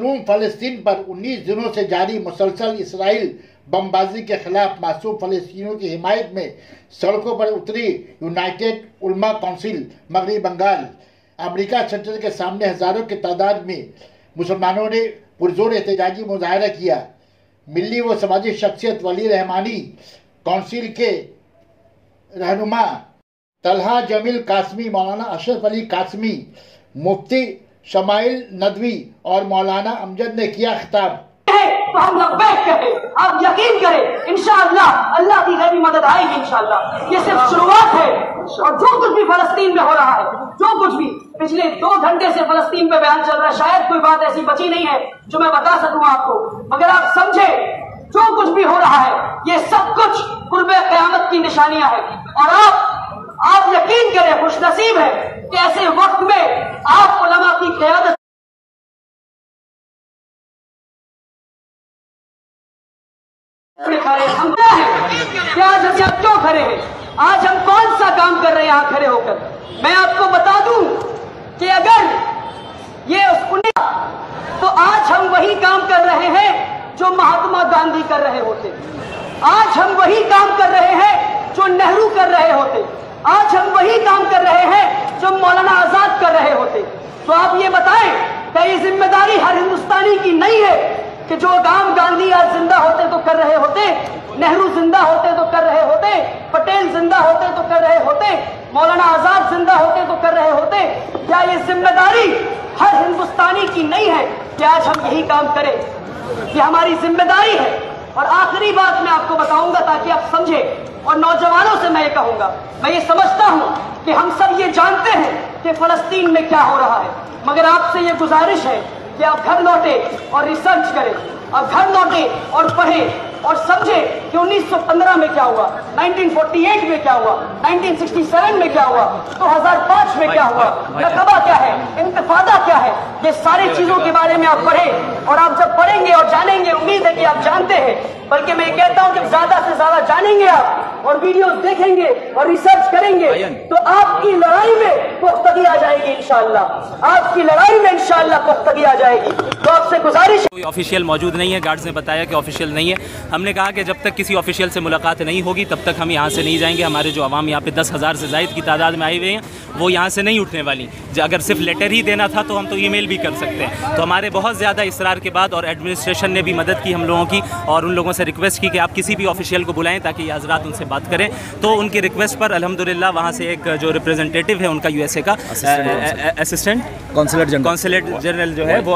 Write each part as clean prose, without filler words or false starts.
मजलूम फ़लस्तीन पर 19 दिनों से जारी मुसलसल इसराइल बमबाजी के खिलाफ मासूम फ़लस्तीनियों की हिमायत में सड़कों पर उतरी यूनाइटेड उलमा काउंसिल मगरबी बंगाल। अमेरिका सेंटर के सामने हज़ारों की तादाद में मुसलमानों ने पुरजोर एहतजाजी मुजाहरा किया। मिली व समाजी शख्सियत वली रहमानी काउंसिल के रहनुमा तलहा जमील कासमी, मौलाना अशरफ अली कासमी, मुफ्ती शमाइल नदवी और मौलाना अमजद ने किया खिताब। तो हम लब्बैक करें, आप यकीन करें, इंशाअल्लाह अल्लाह की गैबी मदद आएगी इंशाअल्लाह। ये सिर्फ शुरुआत है और जो कुछ भी फलस्तीन में हो रहा है, जो कुछ भी पिछले 2 घंटे से फलस्तीन पे बयान चल रहा है, शायद कोई बात ऐसी बची नहीं है जो मैं बता सकूं आपको, मगर आप समझे जो कुछ भी हो रहा है ये सब कुछ कुर्बे क़यामत की निशानियां हैं। और आप यकीन करें, खुशनसीब है कि ऐसे वक्त में आप उलमा की क़यादत खड़े हम क्या है, आज हम यहाँ क्यों खड़े हैं, आज हम कौन सा काम कर रहे हैं यहाँ खड़े होकर। मैं आपको बता दूं कि अगर ये तो आज हम वही काम कर रहे हैं जो महात्मा गांधी कर रहे होते, आज हम वही काम कर रहे हैं जो नेहरू कर रहे होते, आज हम वही काम कर रहे हैं जो मौलाना आजाद कर रहे होते। तो आप ये बताएं क्या ये जिम्मेदारी हर हिंदुस्तानी की नहीं है कि जो काम गांधी आज जिंदा होते तो कर रहे होते, नेहरू जिंदा होते तो कर रहे होते, पटेल जिंदा होते तो कर रहे होते, मौलाना आजाद जिंदा होते तो कर रहे होते। क्या ये जिम्मेदारी हर हिंदुस्तानी की नहीं है कि आज हम यही काम करें? ये हमारी जिम्मेदारी है। और आखिरी बात मैं आपको बताऊंगा ताकि आप समझे, और नौजवानों से मैं ये कहूंगा, मैं ये समझता हूं कि हम सब ये जानते हैं कि फलस्तीन में क्या हो रहा है, मगर आपसे ये गुजारिश है कि आप घर लौटे और रिसर्च करें, आप घर लौटे और पढ़ें और समझे कि 1915 में क्या हुआ, 1948 में क्या हुआ, 1967 में क्या हुआ, 2005 में क्या हुआ, नकबा क्या है, इंतफादा क्या है। ये सारी चीजों के बारे में आप पढ़ें और आप जब पढ़ेंगे और जानेंगे, उम्मीद है कि आप जानते हैं, बल्कि मैं ये कहता हूं जब ज्यादा से ज्यादा जानेंगे आप और वीडियोस देखेंगे और रिसर्च करेंगे तो आपकी लड़ाई में पुख्तगी आ जाएगी इंशाअल्लाह, आपकी लड़ाई में इंशाअल्लाह पुख्तगी आ जाएगी। तो आपसे गुजारिश, कोई ऑफिशियल मौजूद नहीं है, गार्ड्स ने बताया कि ऑफिशियल नहीं है। हमने कहा कि जब तक किसी ऑफिशियल से मुलाकात नहीं होगी तब तक हम यहाँ से नहीं जाएंगे। हमारे जो आवाम यहाँ पे 10,000 से ज़ायद की तादाद में आए हुए हैं वो यहाँ से नहीं उठने वाली। अगर सिर्फ लेटर ही देना था तो हम तो ईमेल भी कर सकते हैं। तो हमारे बहुत ज़्यादा इसरार के बाद और एडमिनिस्ट्रेशन ने भी मदद की हम लोगों की और उन लोगों से रिक्वेस्ट की कि आप किसी भी ऑफिशियल को बुलाएं ताकि ये हज़रात उनसे बात करें। तो उनकी रिक्वेस्ट पर अल्हम्दुलिल्लाह वहाँ से एक जो रिप्रेजेंटेटिव है उनका यूएसए का असिस्टेंट कॉन्सुलेट जनरल जो है वो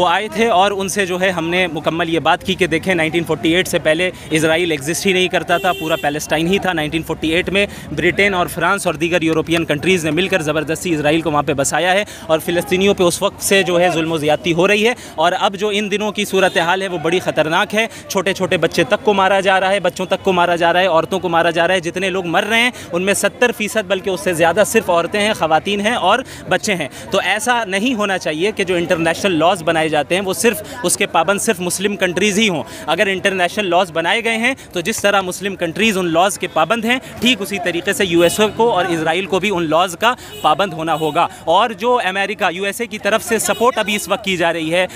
आए थे और उनसे जो है हमने मुकम्मल ये बात की कि देखें 1948 से पहले इजराइल एग्जिस्ट ही नहीं करता था, पूरा पैलेस्टाइन ही था। 1948 में ब्रिटेन और फ्रांस और दीगर यूरोपियन कंट्रीज़ ने मिलकर ज़बरदस्ती इजराइल को वहाँ पे बसाया है और फ़िलिस्तीनियों पे उस वक्त से जो है जुल्म ज़्यादती हो रही है। और अब जो इन दिनों की सूरत हाल है वो बड़ी ख़तरनाक है। छोटे छोटे बच्चे तक को मारा जा रहा है, बच्चों तक को मारा जा रहा है, औरतों को मारा जा रहा है। जितने लोग मर रहे हैं उनमें 70% बल्कि उससे ज़्यादा सिर्फ औरतें हैं, ख़वातीन हैं और बच्चे हैं। तो ऐसा नहीं होना चाहिए कि जो इंटरनेशनल लॉज बनाए जाते हैं वो सिर्फ उसके पाबंद सिर्फ मुस्लिम कंट्रीज़ ही हों। अगर इंटरनेशनल लॉज बनाए गए हैं तो जिस तरह मुस्लिम कंट्रीज़ उन लॉज के पाबंद हैं, ठीक उसी तरीके से यूएसए को और इजराइल को भी उन लॉज का पाबंद होना होगा। और जो अमेरिका यूएसए की तरफ से सपोर्ट अभी इस वक्त की जा रही है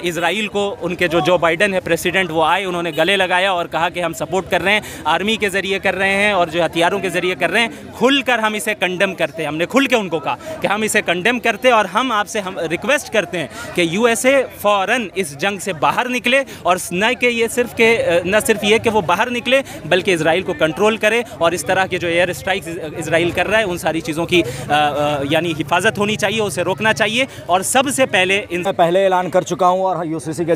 इजराइल को, उनके जो बाइडन है प्रेसिडेंट, वो आए, उन्होंने गले लगाया और कहा कि हम सपोर्ट कर रहे हैं, आर्मी के ज़रिए कर रहे हैं और जो हथियारों के ज़रिए कर रहे हैं। खुलकर हम इसे कंडेम करते हैं। हमने खुल के उनको कहा कि हम इसे कंडेम करते हैं और हम आपसे हम रिक्वेस्ट करते हैं कि यूएसए फ़ौरन इस जंग से बाहर निकले और न सिर्फ ये कि वो बाहर निकले बल्कि इजराइल को कंट्रोल करे और इस तरह के जो एयर स्ट्राइक्स इजराइल कर रहा है उन सारी चीज़ों की यानी हिफाजत होनी चाहिए, उसे रोकना चाहिए। और सबसे पहले ऐलान कर चुका हूँ और यूसीसी के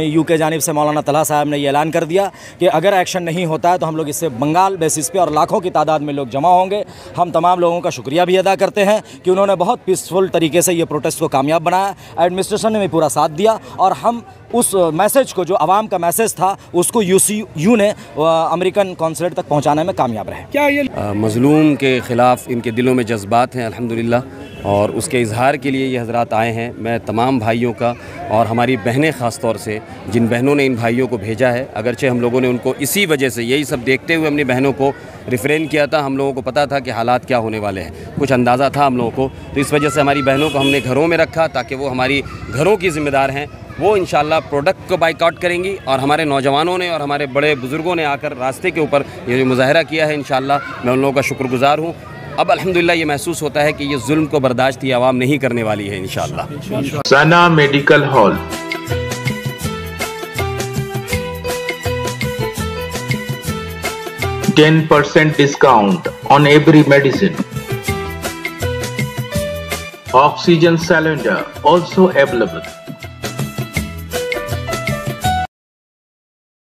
यू के जानिब से मौलाना तलहा साहब ने ये ऐलान कर दिया कि अगर एक्शन नहीं होता है तो हम लोग इससे बंगाल बेसिस पे और लाखों की तादाद में लोग जमा होंगे। हम तमाम लोगों का शुक्रिया भी अदा करते हैं कि उन्होंने बहुत पीसफुल तरीके से ये प्रोटेस्ट को कामयाब बनाया। एडमिनिस्ट्रेशन ने भी पूरा साथ दिया और हम उस मैसेज को, जो आवाम का मैसेज था, उसको यू ने अमेरिकन कॉन्सुलेट तक पहुंचाने में कामयाब रहे। क्या ये मज़लूम के ख़िलाफ़ इनके दिलों में जज्बात हैं अल्हम्दुलिल्लाह, और उसके इजहार के लिए ये हज़रात आए हैं। मैं तमाम भाइयों का और हमारी बहनें बहनें ख़ास तौर से, जिन बहनों ने इन भाइयों को भेजा है, अगरचे हम लोगों ने उनको इसी वजह से, यही सब देखते हुए अपनी बहनों को रिफ़रेन किया था। हम लोगों को पता था कि हालात क्या होने वाले हैं, कुछ अंदाज़ा था हम लोगों को, तो इस वजह से हमारी बहनों को हमने घरों में रखा ताकि वो हमारी घरों की ज़िम्मेदार हैं। वो इंशाल्लाह प्रोडक्ट को बाइकआउट करेंगी और हमारे नौजवानों ने और हमारे बड़े बुज़ुर्गों ने आकर रास्ते के ऊपर ये जो मुज़ाहरा किया है, इंशाल्लाह मैं उन लोगों का शुक्रगुज़ार हूँ। अब अल्हम्दुलिल्लाह ये महसूस होता है कि ये जुल्म को बर्दाश्त ये आवाम नहीं करने वाली है इंशाल्लाह। सना medical hall, 10% discount on every medicine. Oxygen cylinder also available.